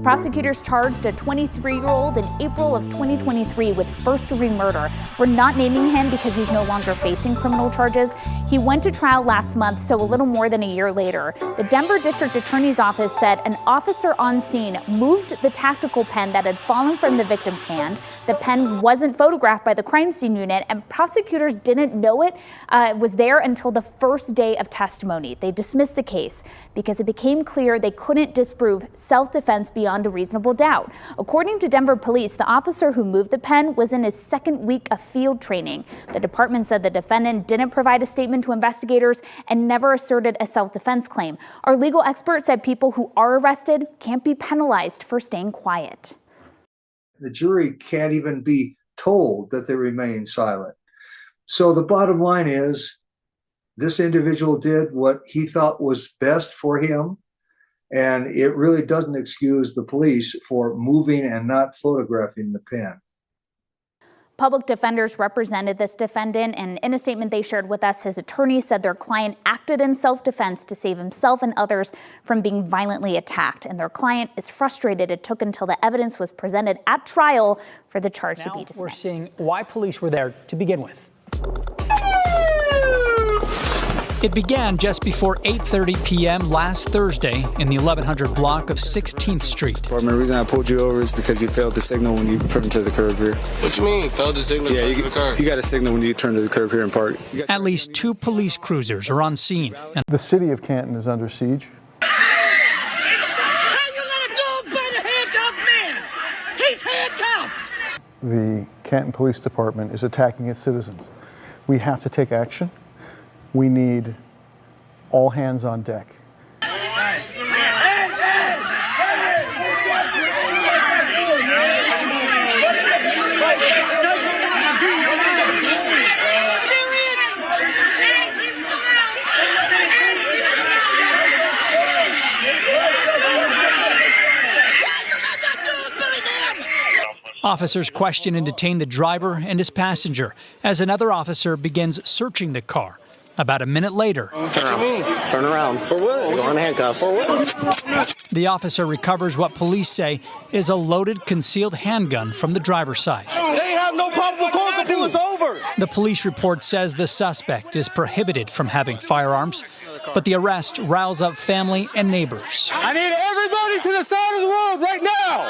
Prosecutors charged a 23-year-old in April of 2023 with first-degree murder. We're not naming him because he's no longer facing criminal charges. He went to trial last month, so a little more than a year later. The Denver District Attorney's Office said an officer on scene moved the tactical pen that had fallen from the victim's hand. The pen wasn't photographed by the crime scene unit, and prosecutors didn't know it was there until the first day of testimony. They dismissed the case because it became clear they couldn't disprove self-defense beyond a reasonable doubt. According to Denver police, the officer who moved the pen was in his second week of field training. The department said the defendant didn't provide a statement to investigators and never asserted a self-defense claim. Our legal expert said people who are arrested can't be penalized for staying quiet. The jury can't even be told that they remain silent. So the bottom line is, this individual did what he thought was best for him, and it really doesn't excuse the police for moving and not photographing the pen. Public defenders represented this defendant, and in a statement they shared with us, his attorney said their client acted in self-defense to save himself and others from being violently attacked. And their client is frustrated it took until the evidence was presented at trial for the charge to be dismissed. We're seeing why police were there to begin with. It began just before 8:30 p.m. last Thursday in the 1100 block of 16th Street. The reason I pulled you over is because you failed to signal when you turned to the curb here. What you mean, failed to signal to the curb? You got to signal when you turn to the curb here and park. At least 2 police cruisers are on scene. And the city of Canton is under siege. How you let a dog bite a handcuffed man? He's handcuffed! The Canton Police Department is attacking its citizens. We have to take action. We need all hands on deck. Officers question and detain the driver and his passenger as another officer begins searching the car. About a minute later, Turn around. For what? You're on handcuffs. For what? The officer recovers what police say is a loaded concealed handgun from the driver's side. They have no probable cause to pull us over. The police report says the suspect is prohibited from having firearms, but the arrest riles up family and neighbors. I need everybody to the side of the road right now.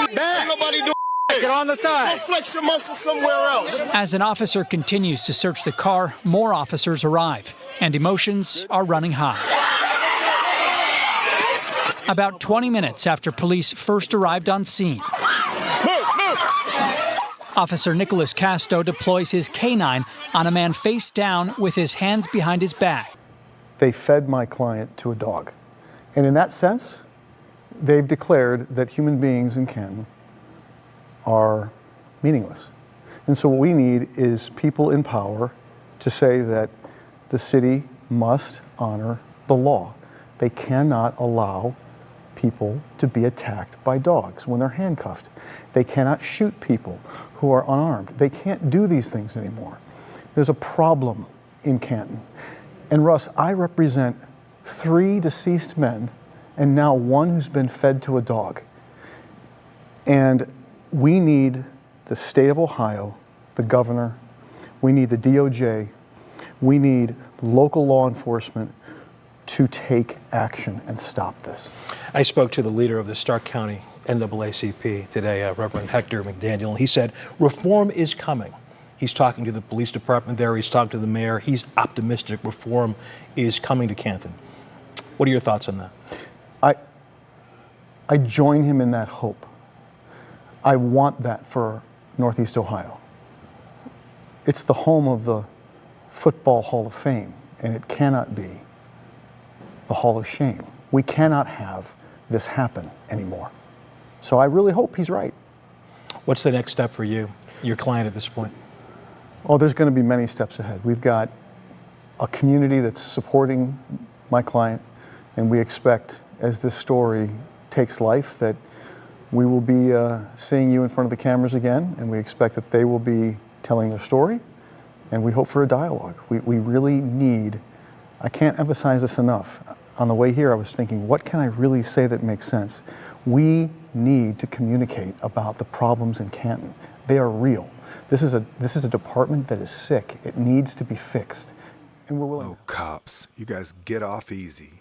Ain't nobody doing. Get on the side. Go flex your muscles somewhere else. As an officer continues to search the car, more officers arrive, and emotions are running high. About 20 minutes after police first arrived on scene, Officer Nicholas Casto deploys his canine on a man face down with his hands behind his back. They fed my client to a dog. And in that sense, they've declared that human beings in Canton are meaningless. And so what we need is people in power to say that the city must honor the law. They cannot allow people to be attacked by dogs when they're handcuffed. They cannot shoot people who are unarmed. They can't do these things anymore. There's a problem in Canton. And Russ, I represent 3 deceased men and now 1 who's been fed to a dog. And we need the state of Ohio, the governor, we need the DOJ, we need local law enforcement to take action and stop this. I spoke to the leader of the Stark County NAACP today, Reverend Hector McDaniel, and he said reform is coming. He's talking to the police department there, he's talking to the mayor, he's optimistic reform is coming to Canton. What are your thoughts on that? I join him in that hope. I want that for Northeast Ohio. It's the home of the Football Hall of Fame, and it cannot be the Hall of Shame. We cannot have this happen anymore. So I really hope he's right. What's the next step for you, your client at this point? Oh, there's going to be many steps ahead. We've got a community that's supporting my client, and we expect, as this story takes life, that we will be seeing you in front of the cameras again, and we expect that they will be telling their story, and we hope for a dialogue. We really need, I can't emphasize this enough. On the way here, I was thinking, what can I really say that makes sense? We need to communicate about the problems in Canton. They are real. This is a department that is sick. It needs to be fixed. And we're willing. Oh, cops, you guys get off easy.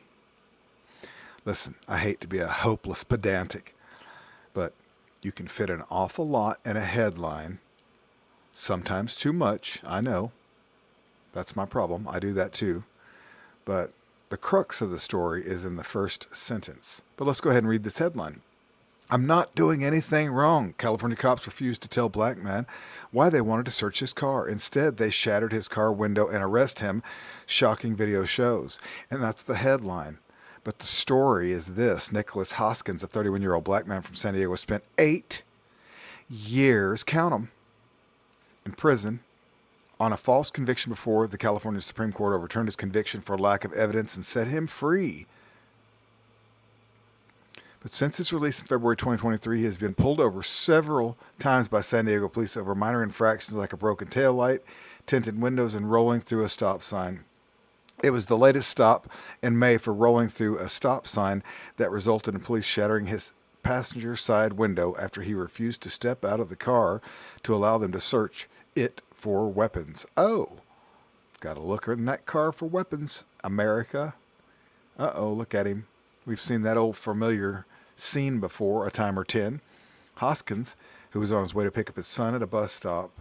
Listen, I hate to be a hopeless pedantic, but you can fit an awful lot in a headline. Sometimes too much, I know. That's my problem. I do that too. But the crux of the story is in the first sentence. But let's go ahead and read this headline. I'm not doing anything wrong. California cops refused to tell black man why they wanted to search his car. Instead, they shattered his car window and arrest him. Shocking video shows. And that's the headline. But the story is this. Nicholas Hoskins, a 31-year-old black man from San Diego, spent 8 years, count them, in prison on a false conviction before the California Supreme Court overturned his conviction for lack of evidence and set him free. But since his release in February 2023, he has been pulled over several times by San Diego police over minor infractions like a broken taillight, tinted windows, and rolling through a stop sign. It was the latest stop in May for rolling through a stop sign that resulted in police shattering his passenger side window after he refused to step out of the car to allow them to search it for weapons. Oh, got to look in that car for weapons, America. Uh-oh, look at him. We've seen that old familiar scene before, a time or 10. Hoskins, who was on his way to pick up his son at a bus stop,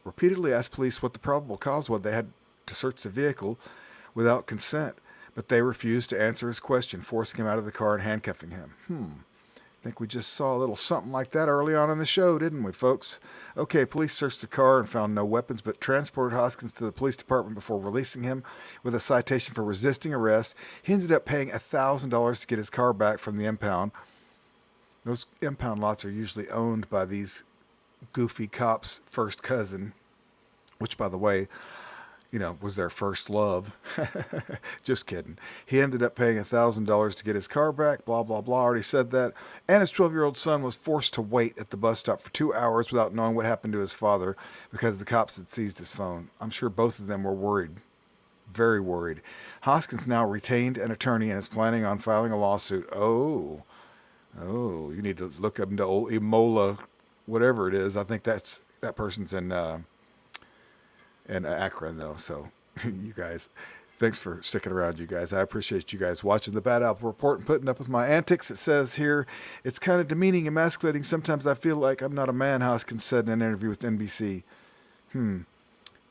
repeatedly asked police what the probable cause was. They had to search the vehicle without consent, but they refused to answer his question, forcing him out of the car and handcuffing him. I think we just saw a little something like that early on in the show, didn't we, folks? Okay, police searched the car and found no weapons, but transported Hoskins to the police department before releasing him with a citation for resisting arrest. He ended up paying $1,000 to get his car back from the impound. Those impound lots are usually owned by these goofy cops' first cousin, which, by the way, was their first love. Just kidding. He ended up paying $1,000 to get his car back, blah, blah, blah. Already said that. And his 12-year-old son was forced to wait at the bus stop for 2 hours without knowing what happened to his father because the cops had seized his phone. I'm sure both of them were worried. Very worried. Hoskins now retained an attorney and is planning on filing a lawsuit. Oh, you need to look up into old Imola, whatever it is. I think that person's in Akron, though. So, you guys, thanks for sticking around, you guys. I appreciate you guys watching the Bad Apple Report and putting up with my antics. It says here, it's kind of demeaning, emasculating. Sometimes I feel like I'm not a man, Hoskins said in an interview with NBC.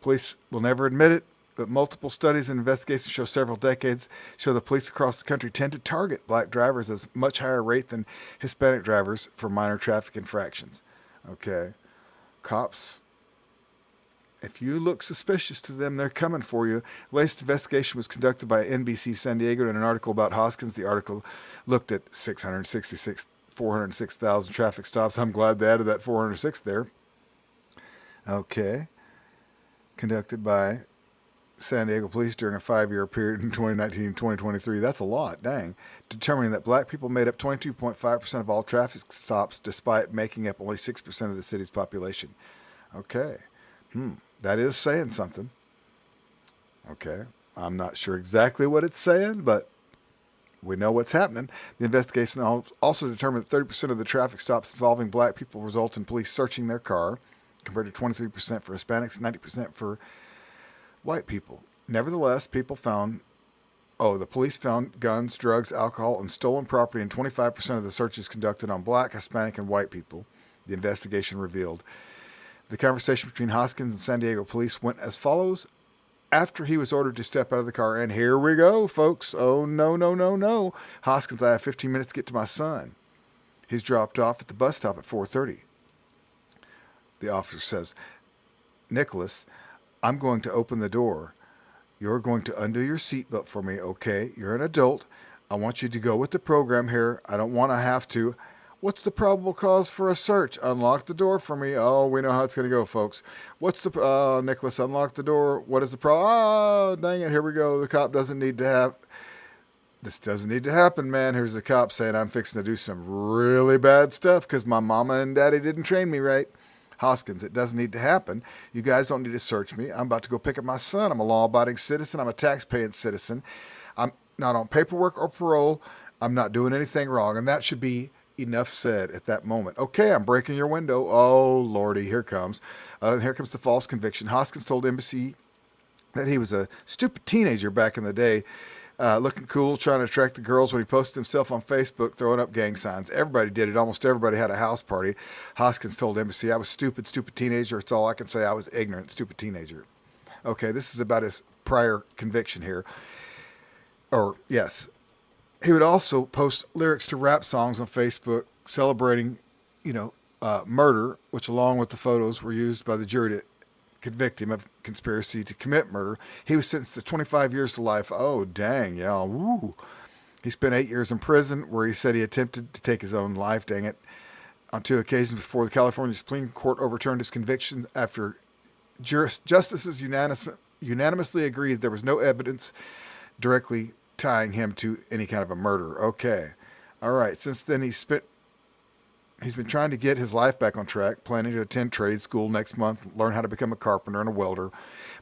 Police will never admit it, but multiple studies and investigations show several decades show the police across the country tend to target black drivers at a much higher rate than Hispanic drivers for minor traffic infractions. Okay. Cops, if you look suspicious to them, they're coming for you. The latest investigation was conducted by NBC San Diego in an article about Hoskins. The article looked at 406,000 traffic stops. I'm glad they added that 406 there. Okay. Conducted by San Diego police during a 5-year period in 2019 and 2023. That's a lot, dang. Determining that black people made up 22.5% of all traffic stops despite making up only 6% of the city's population. Okay. That is saying something. Okay. I'm not sure exactly what it's saying, but we know what's happening. The investigation also determined that 30% of the traffic stops involving black people result in police searching their car, compared to 23% for Hispanics and 90% for white people. Nevertheless, the police found guns, drugs, alcohol, and stolen property in 25% of the searches conducted on black, Hispanic, and white people, the investigation revealed. The conversation between Hoskins and San Diego police went as follows. After he was ordered to step out of the car, and here we go, folks. Oh, no. Hoskins, I have 15 minutes to get to my son. He's dropped off at the bus stop at 4:30. The officer says, Nicholas, I'm going to open the door. You're going to undo your seatbelt for me, okay? You're an adult. I want you to go with the program here. I don't want to have to. What's the probable cause for a search? Unlock the door for me. Oh, we know how it's going to go, folks. Nicholas, unlock the door. What is the problem? Oh, dang it. Here we go. The cop doesn't need to have. This doesn't need to happen, man. Here's the cop saying I'm fixing to do some really bad stuff because my mama and daddy didn't train me right. Hoskins, it doesn't need to happen. You guys don't need to search me. I'm about to go pick up my son. I'm a law-abiding citizen. I'm a tax-paying citizen. I'm not on paperwork or parole. I'm not doing anything wrong. And that should be enough said at that moment. Okay, I'm breaking your window. Oh, Lordy, here comes. Here comes the false conviction. Hoskins told NBC that he was a stupid teenager back in the day, looking cool, trying to attract the girls when he posted himself on Facebook, throwing up gang signs. Everybody did it. Almost everybody had a house party. Hoskins told NBC, I was stupid teenager. It's all I can say. I was ignorant, stupid teenager. Okay, this is about his prior conviction here. Or, yes. He would also post lyrics to rap songs on Facebook celebrating, murder, which along with the photos were used by the jury to convict him of conspiracy to commit murder. He was sentenced to 25 years to life. Oh, dang, yeah. Woo. He spent 8 years in prison where he said he attempted to take his own life, dang it, on 2 occasions before the California Supreme Court overturned his conviction after justices unanimously agreed there was no evidence directly tying him to any kind of a murder. Okay. All right. Since then, he's been trying to get his life back on track, planning to attend trade school next month, learn how to become a carpenter and a welder.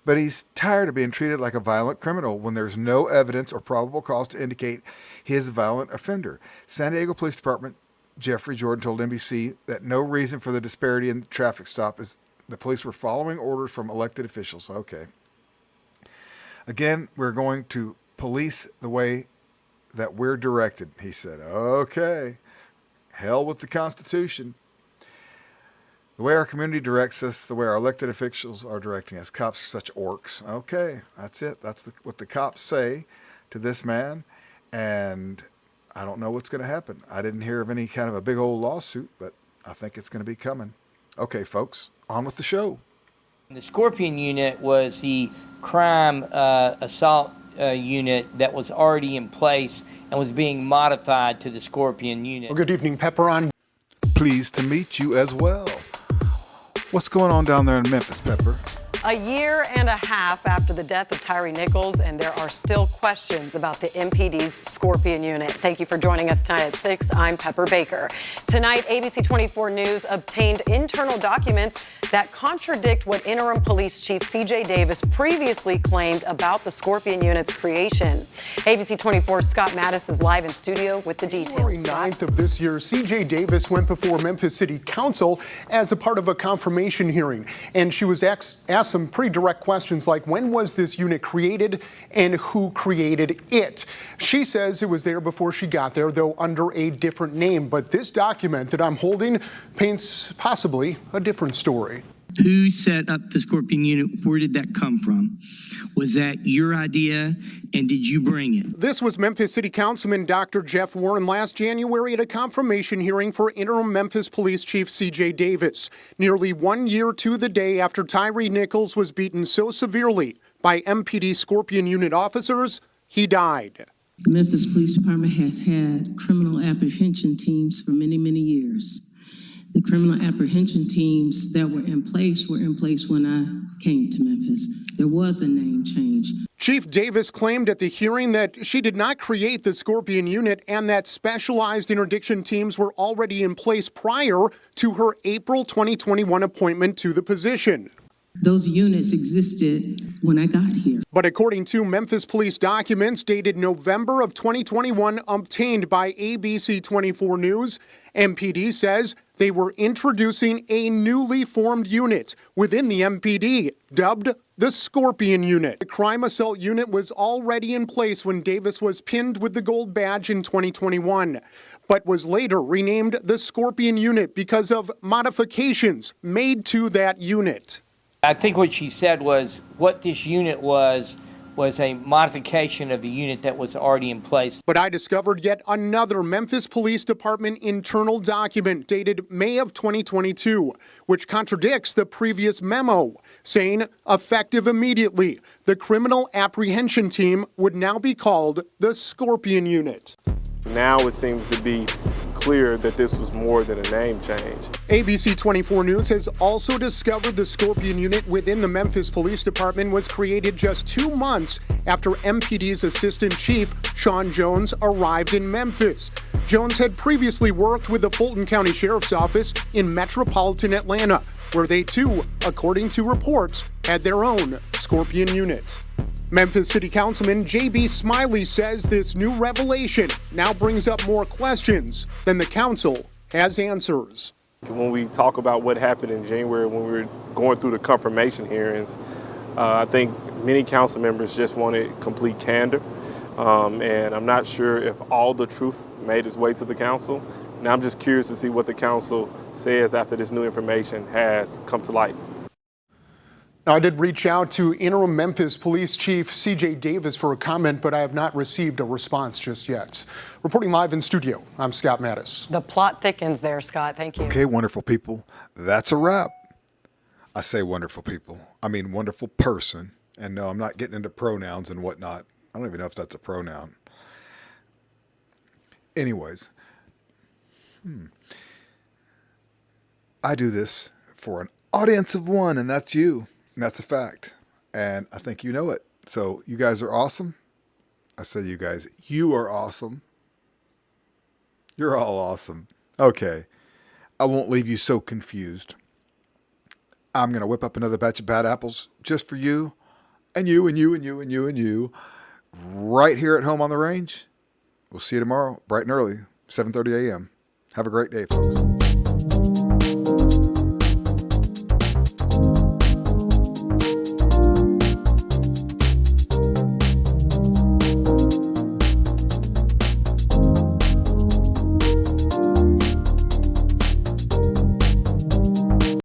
But he's tired of being treated like a violent criminal when there's no evidence or probable cause to indicate he is a violent offender. San Diego Police Department Jeffrey Jordan told NBC that no reason for the disparity in the traffic stop is the police were following orders from elected officials. Okay. Again, we're going to police the way that we're directed, he said. Okay. Hell with the Constitution. The way our community directs us, the way our elected officials are directing us. Cops are such orcs. Okay, that's it. That's what the cops say to this man. And I don't know what's going to happen. I didn't hear of any kind of a big old lawsuit, but I think it's going to be coming. Okay, folks, on with the show. The Scorpion unit was the crime assault unit that was already in place and was being modified to the Scorpion unit. Well, good evening, Pepper. Pleased to meet you as well. What's going on down there in Memphis, Pepper? A year and a half after the death of Tyree Nichols, and there are still questions about the MPD's Scorpion unit. Thank you for joining us tonight at 6. I'm Pepper Baker. Tonight, ABC 24 News obtained internal documents that contradict what Interim Police Chief C.J. Davis previously claimed about the Scorpion unit's creation. ABC 24's Scott Mattis is live in studio with the details. January 9th of this year, C.J. Davis went before Memphis City Council as a part of a confirmation hearing, and she was asked some pretty direct questions like, when was this unit created and who created it? She says it was there before she got there, though under a different name. But this document that I'm holding paints possibly a different story. Who set up the Scorpion unit? Where did that come from? Was that your idea, and did you bring it? This was Memphis City Councilman Dr. Jeff Warren last January at a confirmation hearing for interim Memphis Police Chief C.J. Davis. Nearly 1 year to the day after Tyree Nichols was beaten so severely by MPD Scorpion unit officers, he died. The Memphis Police Department has had criminal apprehension teams for many, many years. The criminal apprehension teams that were in place when I came to Memphis. There was a name change. Chief Davis claimed at the hearing that she did not create the Scorpion unit and that specialized interdiction teams were already in place prior to her April 2021 appointment to the position. Those units existed when I got here. But according to Memphis police documents dated November of 2021 obtained by ABC 24 News, MPD says they were introducing a newly formed unit within the MPD, dubbed the Scorpion Unit. The crime assault unit was already in place when Davis was pinned with the gold badge in 2021, but was later renamed the Scorpion Unit because of modifications made to that unit. I think what she said was what this unit was a modification of the unit that was already in place. But I discovered yet another Memphis Police Department internal document dated May of 2022, which contradicts the previous memo, saying effective immediately, the criminal apprehension team would now be called the Scorpion Unit. Now it seems to be clear that this was more than a name change. ABC 24 News has also discovered the Scorpion unit within the Memphis Police Department was created just 2 months after MPD's assistant chief, Sean Jones, arrived in Memphis. Jones had previously worked with the Fulton County Sheriff's Office in metropolitan Atlanta, where they too, according to reports, had their own Scorpion unit. Memphis City Councilman J.B. Smiley says this new revelation now brings up more questions than the council has answers. When we talk about what happened in January when we were going through the confirmation hearings, I think many council members just wanted complete candor. And I'm not sure if all the truth made its way to the council. Now I'm just curious to see what the council says after this new information has come to light. Now, I did reach out to interim Memphis Police Chief C.J. Davis for a comment, but I have not received a response just yet. Reporting live in studio, I'm Scott Mattis. The plot thickens there, Scott. Thank you. Okay, wonderful people. That's a wrap. I say wonderful people. I mean wonderful person. And no, I'm not getting into pronouns and whatnot. I don't even know if that's a pronoun. Anyways. I do this for an audience of one, and that's you. And that's a fact. And I think you know it. So you guys are awesome. I say you guys, you are awesome. You're all awesome. Okay. I won't leave you so confused. I'm going to whip up another batch of bad apples just for you and you and you and you and you and you right here at home on the range. We'll see you tomorrow, bright and early, 7:30 a.m. Have a great day, folks.